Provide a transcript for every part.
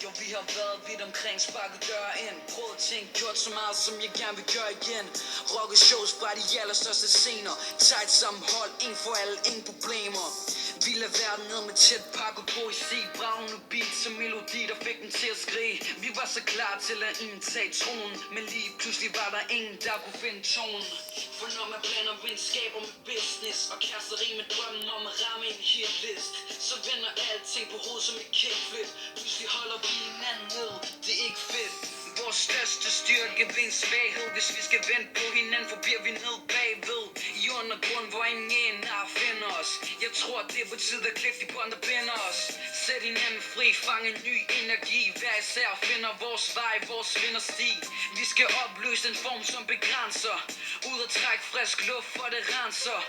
Jo, vi har været vidt omkring, sparket døre ind. Prøvet ting, gjort så meget, som jeg gerne vil gøre igen. Rocket shows fra de allerstørste scener. Tight sammenhold, en for alle, ingen problemer. Vi lader verden ned med tæt pakket poesi. Bravende beats og melodi, der fik den til at skrige. Vi var så klar til at indtage tronen, men lige pludselig var der ingen, der kunne finde tonen. For når man blander venskaber med business og kæresteri med drømmen om at ramme en hitlist, så vender alting på hovedet som et kickflip. Pludselig holder vi hinanden ned, det er ikke fedt. Vores største styrke ved en svaghed. Hvis vi skal vente på hinanden, forbliver vi ned bagved. I undergrund, hvor ingen har finder os. Jeg tror, det er på tide at klippe de bånd, der binder os. Sæt hinanden fri, fange en ny energi. Hver især finder vores vej, vores vindersti. Vi skal opløse den form, som begrænser. Ud og trække frisk luft, for det renser.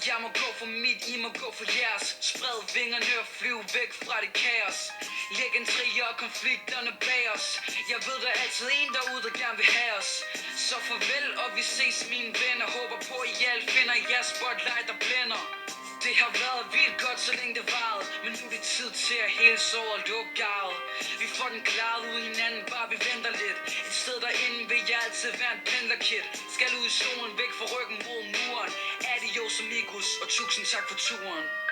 Jeg må gå for mit, I må gå for jeres. Spred vingerne og flyv væk fra det kaos. Læg en trier og konflikterne bag os. Jeg ved, der er altid en derude, der gerne vil have os. Så farvel, og vi ses, mine venner. Håber på, at I alle finder jeres spotlight, der blænder. Det har været vildt godt, så længe det varede. Men nu er det tid til at hele såret lukke garet. Vi får den klaret ud i hinanden, bare vi venter lidt. Et sted derinde vil jeg altid være en pendlerkid. Skal ud i solen, væk fra ryggen mod muren. Adios amigos, og tusind tak for turen.